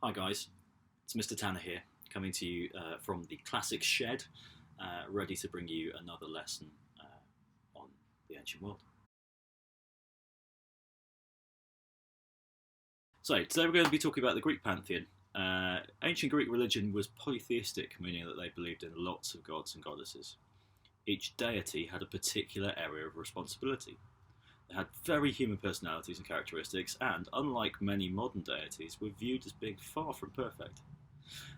Hi guys, it's Mr. Tanner here, coming to you from the Classic Shed, ready to bring you another lesson on the ancient world. So, today we're going to be talking about the Greek Pantheon. Ancient Greek religion was polytheistic, meaning that they believed in lots of gods and goddesses. Each deity had a particular area of responsibility. They had very human personalities and characteristics, and, unlike many modern deities, were viewed as being far from perfect.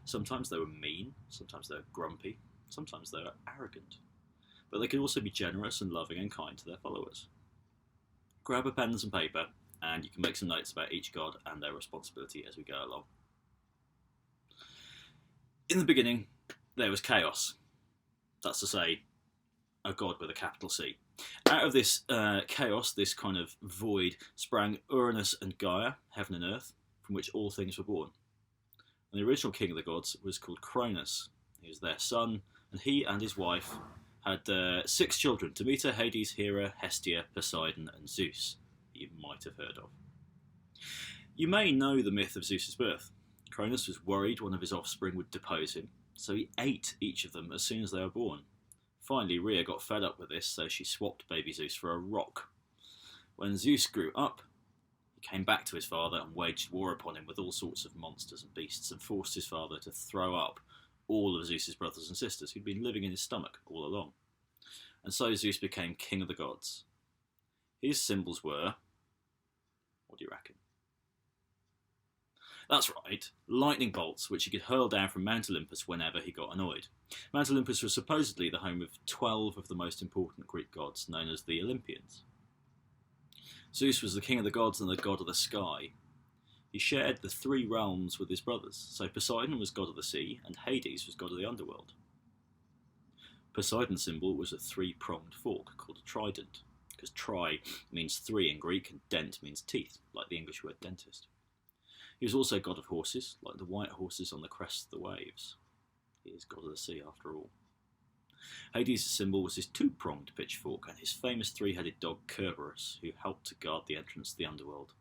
Sometimes they were mean, sometimes they were grumpy, sometimes they were arrogant. But they could also be generous and loving and kind to their followers. Grab a pen and some paper, and you can make some notes about each god and their responsibility as we go along. In the beginning, there was chaos. That's to say, a god with a capital C. Out of this chaos, this kind of void, sprang Uranus and Gaia, heaven and earth, from which all things were born. And the original king of the gods was called Cronus. He was their son, and he and his wife had 6 children: Demeter, Hades, Hera, Hestia, Poseidon, and Zeus, that you might have heard of. You may know the myth of Zeus's birth. Cronus was worried one of his offspring would depose him, so he ate each of them as soon as they were born. Finally, Rhea got fed up with this, so she swapped baby Zeus for a rock. When Zeus grew up, he came back to his father and waged war upon him with all sorts of monsters and beasts, and forced his father to throw up all of Zeus's brothers and sisters who'd been living in his stomach all along. And so Zeus became king of the gods. His symbols were... what do you reckon? That's right, lightning bolts, which he could hurl down from Mount Olympus whenever he got annoyed. Mount Olympus was supposedly the home of 12 of the most important Greek gods, known as the Olympians. Zeus was the king of the gods and the god of the sky. He shared the 3 realms with his brothers, so Poseidon was god of the sea, and Hades was god of the underworld. Poseidon's symbol was a 3-pronged fork called a trident, because tri means 3 in Greek and dent means teeth, like the English word dentist. He was also god of horses, like the white horses on the crest of the waves. He is god of the sea, after all. Hades' symbol was his 2-pronged pitchfork and his famous 3-headed dog Cerberus, who helped to guard the entrance to the underworld.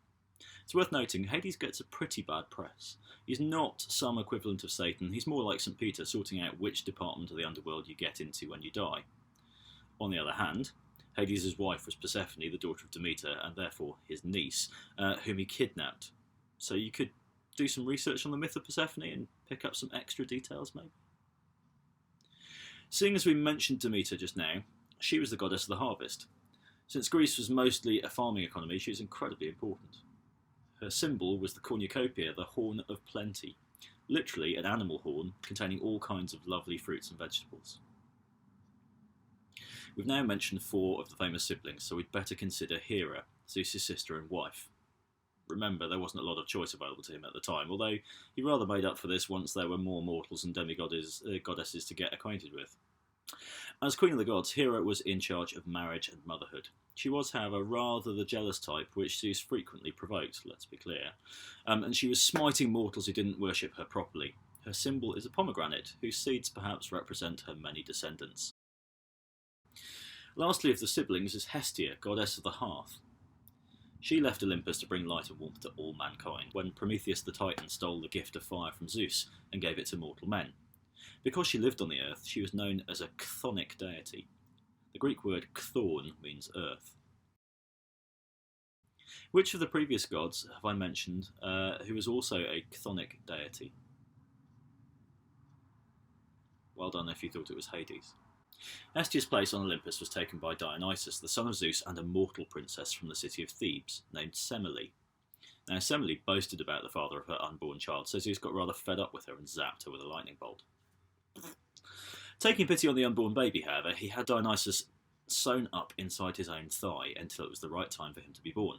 It's worth noting, Hades gets a pretty bad press. He's not some equivalent of Satan, he's more like St. Peter, sorting out which department of the underworld you get into when you die. On the other hand, Hades' wife was Persephone, the daughter of Demeter, and therefore his niece, whom he kidnapped. So you could do some research on the myth of Persephone and pick up some extra details, maybe. Seeing as we mentioned Demeter just now, she was the goddess of the harvest. Since Greece was mostly a farming economy, she was incredibly important. Her symbol was the cornucopia, the horn of plenty, literally an animal horn containing all kinds of lovely fruits and vegetables. We've now mentioned 4 of the famous siblings, so we'd better consider Hera, Zeus' sister and wife. Remember, there wasn't a lot of choice available to him at the time, although he rather made up for this once there were more mortals and demigoddesses to get acquainted with. As Queen of the Gods, Hera was in charge of marriage and motherhood. She was, however, rather the jealous type, which Zeus frequently provoked, let's be clear, and she was smiting mortals who didn't worship her properly. Her symbol is a pomegranate, whose seeds perhaps represent her many descendants. Lastly of the siblings is Hestia, goddess of the hearth. She left Olympus to bring light and warmth to all mankind, when Prometheus the Titan stole the gift of fire from Zeus and gave it to mortal men. Because she lived on the earth, she was known as a chthonic deity. The Greek word chthon means earth. Which of the previous gods have I mentioned who was also a chthonic deity? Well done if you thought it was Hades. Hestia's place on Olympus was taken by Dionysus, the son of Zeus and a mortal princess from the city of Thebes, named Semele. Now, Semele boasted about the father of her unborn child, so Zeus got rather fed up with her and zapped her with a lightning bolt. Taking pity on the unborn baby, however, he had Dionysus sewn up inside his own thigh until it was the right time for him to be born.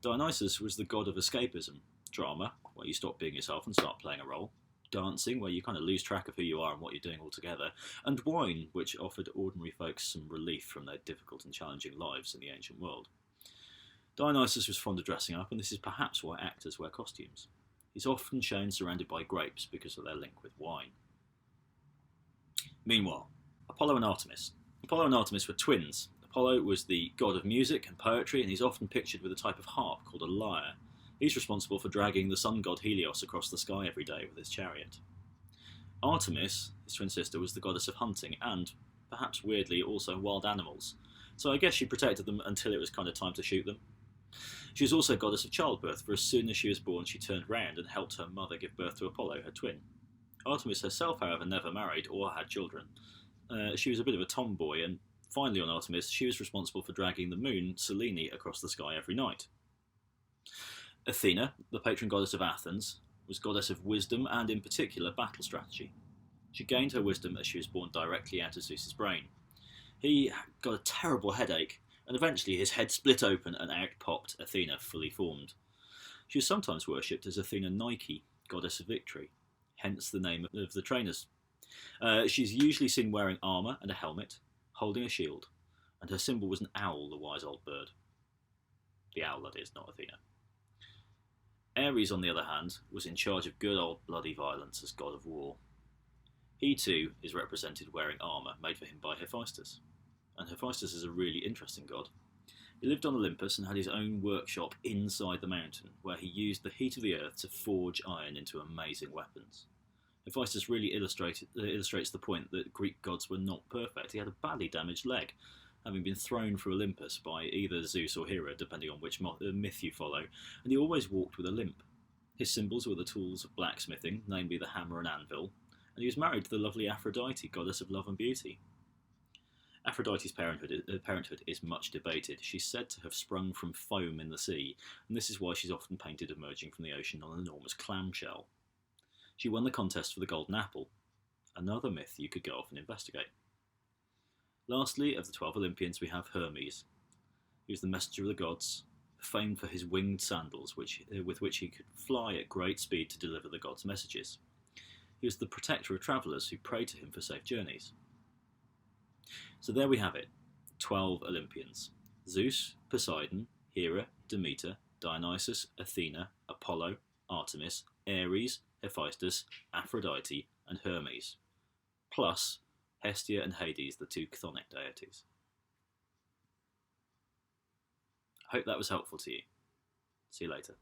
Dionysus was the god of escapism, drama, where you stop being yourself and start playing a role, dancing, where you kind of lose track of who you are and what you're doing altogether, and wine, which offered ordinary folks some relief from their difficult and challenging lives in the ancient world. Dionysus was fond of dressing up, and this is perhaps why actors wear costumes. He's often shown surrounded by grapes because of their link with wine. Meanwhile, Apollo and Artemis. Apollo and Artemis were twins. Apollo was the god of music and poetry, and he's often pictured with a type of harp called a lyre. He's responsible for dragging the sun god Helios across the sky every day with his chariot. Artemis, his twin sister, was the goddess of hunting and, perhaps weirdly, also wild animals, so I guess she protected them until it was kind of time to shoot them. She was also goddess of childbirth, for as soon as she was born she turned round and helped her mother give birth to Apollo, her twin. Artemis herself, however, never married or had children. She was a bit of a tomboy, and finally on Artemis she was responsible for dragging the moon, Selene, across the sky every night. Athena, the patron goddess of Athens, was goddess of wisdom and, in particular, battle strategy. She gained her wisdom as she was born directly out of Zeus's brain. He got a terrible headache, and eventually his head split open and out popped Athena, fully formed. She was sometimes worshipped as Athena Nike, goddess of victory, hence the name of the trainers. She's usually seen wearing armour and a helmet, holding a shield, and her symbol was an owl, the wise old bird. The owl, that is, not Athena. Ares, on the other hand, was in charge of good old bloody violence as god of war. He too is represented wearing armour made for him by Hephaestus, and Hephaestus is a really interesting god. He lived on Olympus and had his own workshop inside the mountain, where he used the heat of the earth to forge iron into amazing weapons. Hephaestus really illustrates the point that Greek gods were not perfect. He had a badly damaged leg, having been thrown from Olympus by either Zeus or Hera, depending on which myth you follow, and he always walked with a limp. His symbols were the tools of blacksmithing, namely the hammer and anvil, and he was married to the lovely Aphrodite, goddess of love and beauty. Aphrodite's parenthood is much debated. She's said to have sprung from foam in the sea, and this is why she's often painted emerging from the ocean on an enormous clamshell. She won the contest for the golden apple, another myth you could go off and investigate. Lastly, of the 12 Olympians, we have Hermes. He was the messenger of the gods, famed for his winged sandals, with which he could fly at great speed to deliver the gods' messages. He was the protector of travellers who prayed to him for safe journeys. So there we have it, 12 Olympians. Zeus, Poseidon, Hera, Demeter, Dionysus, Athena, Apollo, Artemis, Ares, Hephaestus, Aphrodite, and Hermes, plus Hestia and Hades, the two chthonic deities. I hope that was helpful to you. See you later.